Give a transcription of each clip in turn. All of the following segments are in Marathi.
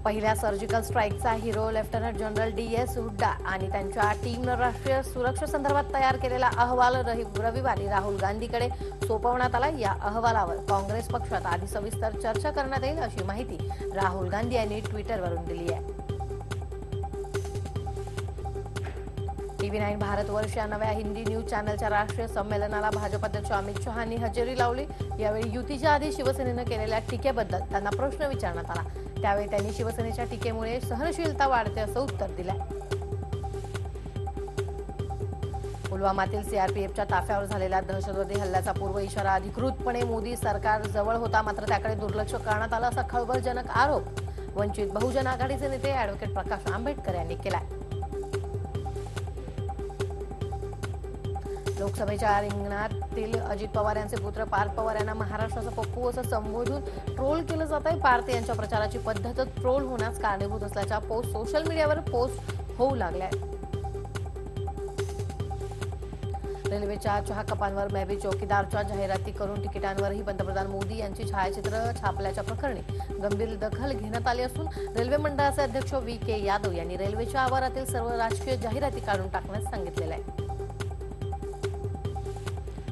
पहिल्या सर्जिकल स्ट्राईकचा hero lieutenant general DS Hooda आणि त्यांच्या टीमनं राष्ट्रीय सुरक्षेसंदर्भात तयार केलेला अहवाल रविवारी राहुल गांधीकडे सोपवण्यात आला। या अहवालावर काँग्रेस पक्षात आधी सविस्तर चर्चा करण्यात येईल अशी माहिती राहुल गांधी यांनी ट्विटरवरून दिली आहे। TV9 भारतवर्ष या नव्या हिंदी न्यूज चॅनलच्या राष्ट्रीय संमेलनाला भाजप अध्यक्ष अमित शहांनी हजेरी लावली। यावेळी युतीच्या आधी शिवसेनेनं केलेल्या टीकेबद्दल त्यांना प्रश्न विचारण्यात आला। त्यावेळी त्यांनी शिवसेनेच्या टीकेमुळे सहनशीलता वाढते असं उत्तर दिलं। पुलवामातील CRPFच्या ताफ्यावर झालेल्या दहशतवादी हल्ल्याचा पूर्व इशारा अधिकृतपणे मोदी सरकार जवळ होता, मात्र त्याकडे दुर्लक्ष करण्यात आलं असा खळबळजनक आरोप वंचित बहुजन आघाडीचे नेते ॲडव्होकेट प्रकाश आंबेडकर यांनी केलाय। लोकसभेच्या रिंगणातील अजित पवार यांचे पुत्र पार्थ पवार यांना महाराष्ट्राचा पप्पू असं संबोधून ट्रोल केलं जात आहे। पार्थ यांच्या प्रचाराची पद्धतच ट्रोल होण्यास कारणीभूत असल्याच्या पोस्ट सोशल मीडियावर पोस्ट होऊ लागल्या। रेल्वेच्या चहा कपांवर मैं भी चौकीदारच्या जाहिराती करून तिकिटांवरही पंतप्रधान मोदी यांची छायाचित्र छापल्याच्या प्रकरणी गंभीर दखल घेण्यात आली असून रेल्वे मंडळाचे अध्यक्ष VK यादव यांनी रेल्वेच्या आवारातील सर्व राजकीय जाहिराती काढून टाकण्यास सांगितलेलं आहे।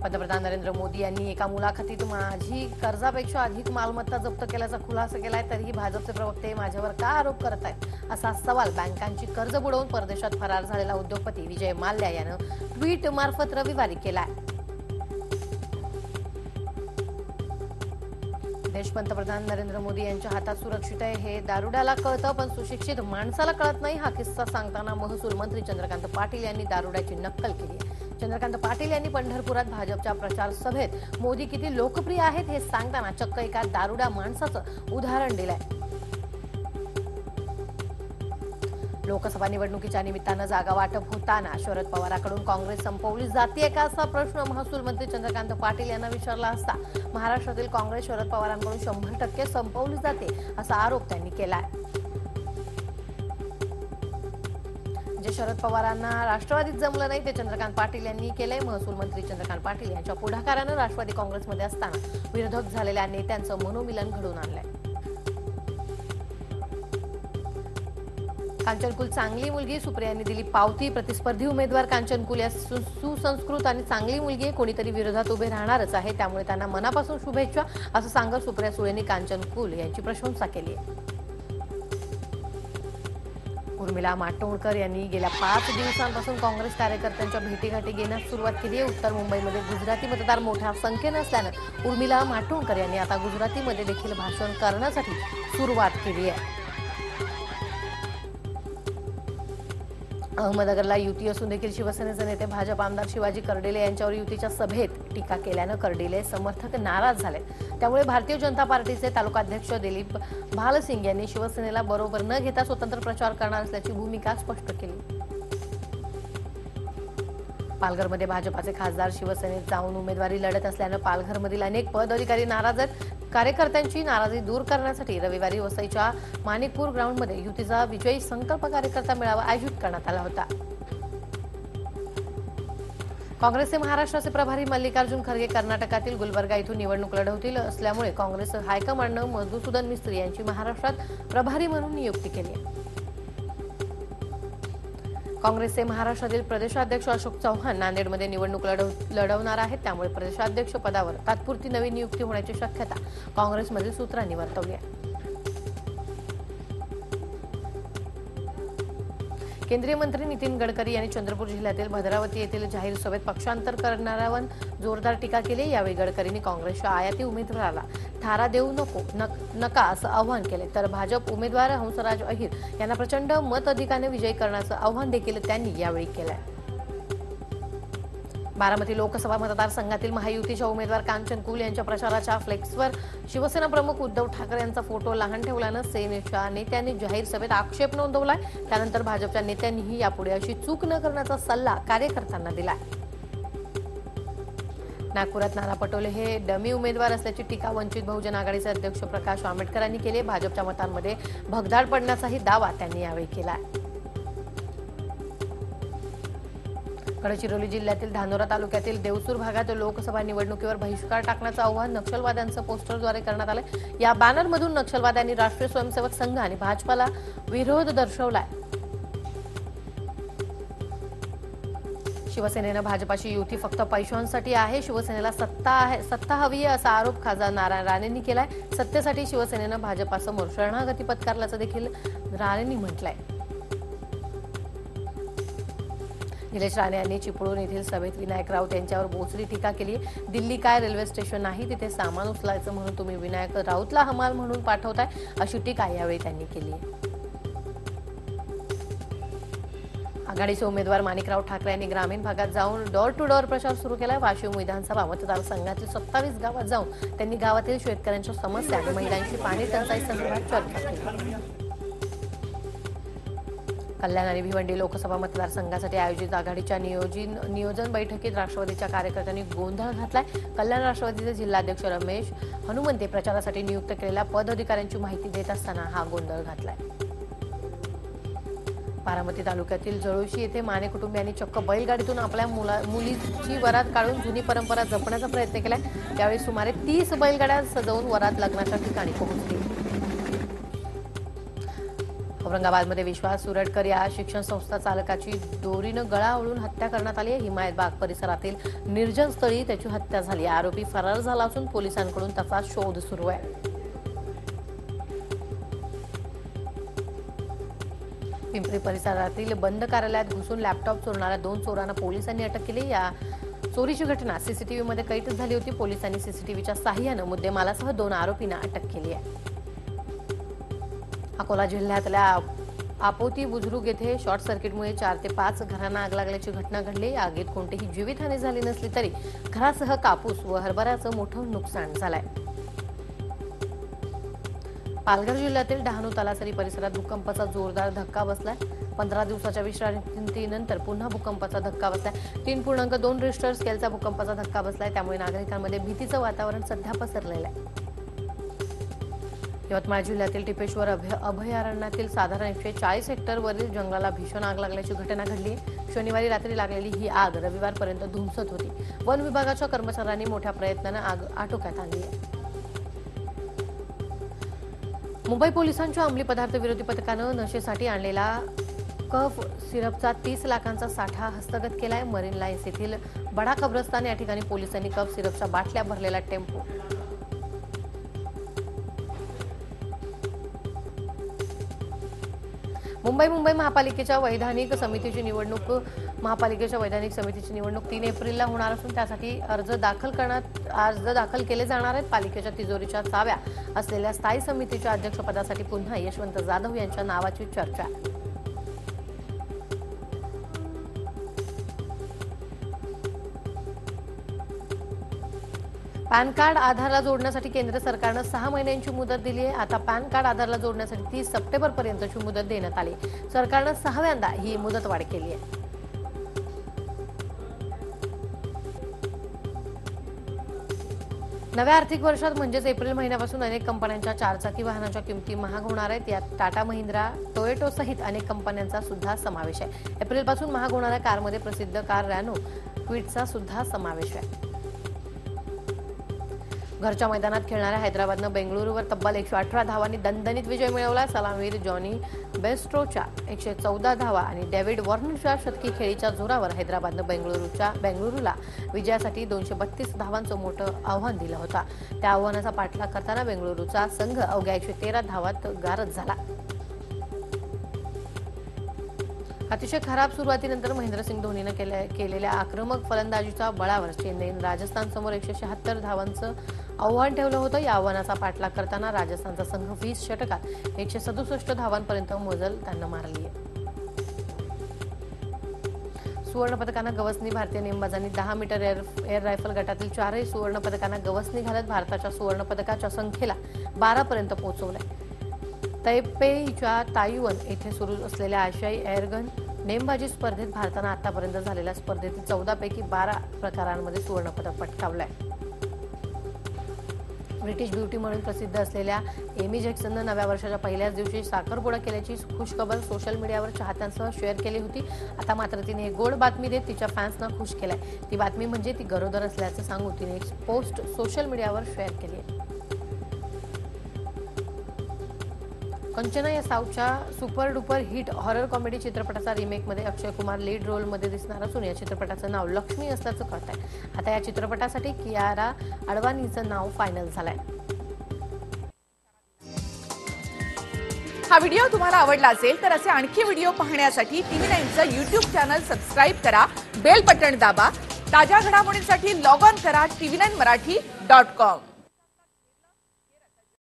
पंतप्रधान नरेंद्र मोदी यांनी एका मुलाखतीत माझी कर्जापेक्षा अधिक मालमत्ता जप्त केल्याचा खुलासा केलाय, तरीही भाजपचे प्रवक्ते माझ्यावर का आरोप करत आहेत असा सवाल बँकांची कर्ज बुडवून परदेशात फरार झालेला उद्योगपती विजय माल्या यानं ट्विट मार्फत रविवारी केलाय। देश पंतप्रधान नरेंद्र मोदी यांच्या हातात सुरक्षित आहे हे दारुड्याला कळतं, पण सुशिक्षित माणसाला कळत नाही। हा किस्सा सांगताना महसूल मंत्री चंद्रकांत पाटील यांनी दारुड्याची नक्कल केली आहे। चंद्रकांत पाटील यांनी पंढरपुरात भाजपच्या प्रचार सभेत मोदी किती लोकप्रिय आहेत हे सांगताना चक्क एका दारुड्या माणसाचं उदाहरण दिलंय। लोकसभा निवडणुकीच्या निमित्तानं जागा वाटप होताना शरद पवारांकडून काँग्रेस संपवली जाते का असा प्रश्न महसूल मंत्री चंद्रकांत पाटील यांना विचारला असता महाराष्ट्रातील काँग्रेस शरद पवारांकडून 100% संपवली जाते असा आरोप त्यांनी केलाय। जे शरद पवारांना राष्ट्रवादीत जमलं नाही ते चंद्रकांत पाटील यांनी केलंय। महसूल मंत्री चंद्रकांत पाटील यांच्या पुढाकारानं राष्ट्रवादी काँग्रेसमध्ये असताना विरोधक झालेल्या नेत्यांचं मनोमिलन घडवून आणलंय। कांचनकुल चांगली मुलगी सुप्रियांनी दिली पावती। प्रतिस्पर्धी उमेदवार कांचनकुल या सुसंस्कृत आणि चांगली मुलगी आहे, कोणीतरी विरोधात उभे राहणारच आहे, त्यामुळे त्यांना मनापासून शुभेच्छा असं सांगत सुप्रिया सुळेंनी कांचनकुल यांची प्रशंसा केली आहे। उर्मिला मातोंडकर यांनी गेल्या 5 दिवसांपासून काँग्रेस कार्यकर्त्यांच्या भेटीगाठी घेण्यास सुरुवात केली आहे। उत्तर मुंबईमध्ये गुजराती मतदार मोठ्या संख्येनं असल्यानं उर्मिला मातोंडकर यांनी आता गुजरातीमध्ये देखील भाषण करण्यासाठी सुरुवात केली आहे। अहमदनगरला युती असून देखील शिवसेनेचे नेते भाजप आमदार शिवाजी कर्डिले यांच्यावर युतीच्या सभेत टीका केल्यानं कर्डिले समर्थक नाराज झाले। त्यामुळे भारतीय जनता पार्टीचे तालुकाध्यक्ष दिलीप भालसिंग यांनी शिवसेनेला बरोबर न घेता स्वतंत्र प्रचार करणार असल्याची भूमिका स्पष्ट केली। पालघरमध्ये भाजपाचे खासदार शिवसेनेत जाऊन उमेदवारी लढत असल्यानं पालघरमधील अनेक पदाधिकारी नाराज आहेत। कार्यकर्त्यांची नाराजी दूर करण्यासाठी रविवारी वसईच्या माणिकपूर ग्राउंडमध्ये युतीचा विजयी संकल्प कार्यकर्ता मेळावा आयोजित करण्यात आला होता। काँग्रेसचे महाराष्ट्राचे प्रभारी मल्लिकार्जुन खरगे कर्नाटकातील गुलबर्गा इथून निवडणूक लढवतील असल्यामुळे काँग्रेस हायकमांडनं मधुसूदन मिस्त्री यांची महाराष्ट्रात प्रभारी म्हणून नियुक्ती केली आहे। काँग्रेसचे महाराष्ट्रातील प्रदेशाध्यक्ष अशोक चव्हाण नांदेडमध्ये निवडणूक लढवणार आहेत, त्यामुळे प्रदेशाध्यक्ष पदावर तात्पुरती नवी नियुक्ती होण्याची शक्यता काँग्रेसमधील सूत्रांनी वर्तवली आहे। केंद्रीय मंत्री नितीन गडकरी यांनी चंद्रपूर जिल्ह्यातील भद्रावती येथील जाहीर सभेत पक्षांतर करणाऱ्यांवर जोरदार टीका केली। यावेळी गडकरींनी काँग्रेसच्या आयाती उमेदवाराला थारा देऊ नका असं आवाहन केले, तर भाजप उमेदवार हंसराज अहिर यांना प्रचंड मताधिक्याने विजयी करण्याचं आवाहन देखील त्यांनी यावेळी केलंय। बारामती लोकसभा मतदारसंघातील महायुतीच्या उमेदवार कांचनकुल यांच्या प्रचाराच्या फ्लेक्सवर शिवसेना प्रमुख उद्धव ठाकरे यांचा फोटो लहान ठेवल्यानं सेनेच्या नेत्यांनी जाहीर सभेत आक्षेप नोंदवलाय। त्यानंतर भाजपच्या नेत्यांनीही यापुढे अशी चूक न करण्याचा सल्ला कार्यकर्त्यांना दिलाय। नागपुरात नाना पटोले हे डमी उमेदवार असल्याची टीका वंचित बहुजन आघाडीचे अध्यक्ष प्रकाश आंबेडकर यांनी केली। भाजपच्या मतांमध्ये भगदाड पडण्याचाही दावा त्यांनी यावेळी केला। गडचिरोली जिल्ह्यातील धानोरा तालुक्यातील देवसूर भागात लोकसभा निवडणुकीवर बहिष्कार टाकण्याचं आवाहन नक्षलवाद्यांचं पोस्टरद्वारे करण्यात आलं। या बॅनरमधून नक्षलवाद्यांनी राष्ट्रीय स्वयंसेवक संघ आणि भाजपाला विरोध दर्शवलाय। शिवसेनेनं भाजपाची युती फक्त पैशांसाठी आहे, शिवसेनेला सत्ता हवी आहे असा आरोप खासदार नारायण राणेंनी केलाय। सत्तेसाठी शिवसेनेनं भाजपासमोर शरणागती पत्करल्याचं देखील राणेंनी म्हटलंय। निलेश राणे यांनी चिपळूण येथील सभेत विनायक राऊत यांच्यावर बोचरी टीका केली। दिल्ली काय रेल्वे स्टेशन नाही, तिथे सामान उचलायचं म्हणून तुम्ही विनायक राऊतला हमाल म्हणून पाठवताय, अशी टीका यावेळी त्यांनी केली। आघाडीचे उमेदवार माणिकराव ठाकरे यांनी ग्रामीण भागात जाऊन डोर टू डोर प्रचार सुरू केलाय। वाशिम विधानसभा मतदारसंघातील 27 गावात जाऊन त्यांनी गावातील शेतकऱ्यांच्या समस्या आणि महिलांची पाणी टंचाई संदर्भात चर्चा केली। कल्याण आणि भिवंडी लोकसभा मतदारसंघासाठी आयोजित आघाडीच्या नियोजन बैठकीत राष्ट्रवादीच्या कार्यकर्त्यांनी गोंधळ घातलाय। कल्याण राष्ट्रवादीचे जिल्हाध्यक्ष रमेश हनुमंते प्रचारासाठी नियुक्त केलेल्या पदाधिकाऱ्यांची माहिती देत असताना हा गोंधळ घातलाय। बारामती तालुक्यातील जळोशी येथे माने कुटुंबियांनी चक्क बैलगाडीतून आपल्या मुलीची वरात काढून जुनी परंपरा जपण्याचा प्रयत्न केलाय। यावेळी सुमारे 30 बैलगाड्या सजवून वरात लग्नाच्या ठिकाणी पोहोचली। औरंगाबादमध्ये विश्वास सुरटकर या शिक्षण संस्था चालकाची दोरीनं गळा आवळून हत्या करण्यात आली आहे। हिमायतबाग परिसरातील निर्जन स्थळी त्याची हत्या झाली। आरोपी फरार झाला असून पोलिसांकडून त्याचा शोध सुरू आहे। पिंपरी परिसरातील बंद कार्यालयात घुसून लॅपटॉप चोरणाऱ्या 2 चोरांना पोलिसांनी अटक केली। या चोरीची घटना सीसीटीव्हीमध्ये कैद झाली होती। पोलिसांनी सीसीटीव्हीच्या सहाय्याने मुद्देमालासह 2 आरोपींना अटक केली आहे। अकोला जिल्ह्यातल्या आपोती बुजुर्ग येथे शॉर्ट सर्किटमुळे 4 ते 5 घरांना आग लागल्याची घटना घडली। या आगीत कोणतीही जीवितहानी झाली नसली तरी घरासह कापूस व हरभऱ्याचं मोठं नुकसान झालंय। पालघर जिल्ह्यातील डहाणू तलासरी परिसरात भूकंपाचा जोरदार धक्का बसलाय। 15 दिवसाच्या विश्रांतीनंतर पुन्हा भूकंपाचा धक्का बसलाय। 3.2 रिश्टर स्केलचा भूकंपाचा धक्का बसलाय। त्यामुळे नागरिकांमध्ये भीतीचं वातावरण सध्या पसरलेलं आहे। यवतमाळ जिल्ह्यातील टिपेश्वर अभयारण्यातील साधारण 140 हेक्टरवरील जंगलाला भीषण आग लागल्याची घटना घडली। शनिवारी रात्री लागलेली ही आग रविवारपर्यंत धुमसत होती। वन विभागाच्या कर्मचाऱ्यांनी मोठ्या प्रयत्नाने आग आटोक्यात आणली आहे। मुंबई पोलिसांच्या अंमली पदार्थ विरोधी पथकानं नशेसाठी आणलेला कफ सिरपचा 30 लाखांचा साठा हस्तगत केलाय। मरीन लाईन्स येथील बडा कब्रस्तान या ठिकाणी पोलिसांनी कफ सिरपच्या बाटल्या भरलेला टेम्पो मुंबई महापालिकेच्या वैधानिक समितीची निवडणूक 3 एप्रिलला होणार असून त्यासाठी अर्ज दाखल केले जाणार आहेत। पालिकेच्या तिजोरीच्या चाव्या असलेल्या स्थायी समितीच्या अध्यक्षपदासाठी पुन्हा यशवंत जाधव यांच्या नावाची चर्चा आहे। पॅन कार्ड आधारला जोडण्यासाठी केंद्र सरकारनं 6 महिन्यांची मुदत दिली आहे। आता पॅन कार्ड आधारला जोडण्यासाठी 30 सप्टेंबरपर्यंतची मुदत देण्यात आली। सरकारनं 6व्यांदा ही मुदतवाढ केली आहे। नव्या आर्थिक वर्षात म्हणजेच एप्रिल महिन्यापासून अनेक कंपन्यांच्या 4चाकी वाहनांच्या किमती महाग होणार आहेत। यात टाटा महिंद्रा, टोयोटा सहित अनेक कंपन्यांचा सुद्धा समावेश आहे। एप्रिलपासून महाग होणाऱ्या कारमध्ये प्रसिद्ध कार रॅनो क्विडचा सुद्धा समावेश आहे। घरच्या मैदानात खेळणाऱ्या हैदराबादनं बेंगळुरूवर तब्बल 118 धावांनी दणदणीत विजय मिळवला। सलामीवीर जॉनी बेस्ट्रोच्या 114 धावा आणि डेव्हिड वॉर्नरच्या शतकी खेळीच्या जोरावर हैदराबादनं बेंगळुरूला विजयासाठी 232 धावांचं मोठं आव्हान दिलं होतं। त्या आव्हानाचा पाठलाग करताना बेंगळुरूचा संघ अवघ्या 113 धावात गारद झाला। अतिशय खराब सुरुवातीनंतर महेंद्रसिंग धोनीनं केलेल्या आक्रमक फलंदाजीच्या बळावर चेन्नईनं राजस्थानसमोर 176 धावांचं आव्हान ठेवलं होतं। या आव्हानाचा पाठलाग करताना राजस्थानचा संघ 20 षटकात 167 धावांपर्यंत मजल त्यांना मारली आहे। सुवर्णपदकानं गवसणी भारतीय नेमबाजांनी 10 मीटर एअर रायफल गटातील 4ही सुवर्णपदकांना गवसणी घालत भारताच्या सुवर्णपदकाच्या संख्येला 12 पर्यंत पोहोचवलंय। तैपेईच्या तायुवन येथे सुरू असलेल्या आशियाई एअरगन नेमबाजी स्पर्धेत भारतानं आतापर्यंत झालेल्या स्पर्धेतील 14 पैकी 12 प्रकारांमध्ये सुवर्णपदक पटकावलंय। ब्रिटिश ब्युटी म्हणून प्रसिद्ध असलेल्या एमी जॅक्सननं नव्या वर्षाच्या पहिल्याच दिवशी साखरपुडा केल्याची खुशखबर सोशल मीडियावर चाहत्यांसह शेअर केली होती. आता मात्र तिने एक गोड बातमी देत तिच्या फॅन्सना खुश केलंय. ती बातमी म्हणजे ती गरोदर असल्याचं सांगून तिने एक पोस्ट सोशल मीडियावर शेअर केली आहे. कंचना या साऊथच्या super duper hit horror comedy चित्रपटाचा रिमेकमध्ये अक्षय कुमार लीड रोलमध्ये दिसणार असून या चित्रपटाचं नाव लक्ष्मी असल्याचं कळत आहे. आता या चित्रपटासाठी कियारा अडवाणीचं नाव फायनल झालंय. हा व्हिडिओ तुम्हाला आवडला असेल तर असे आणखी व्हिडिओ पाहण्यासाठी TV9चं YouTube चॅनल सबस्क्राईब करा, बेल बटन दाबा. ताज्या घडामोडींसाठी लॉग ऑन करा tv9marathi.com.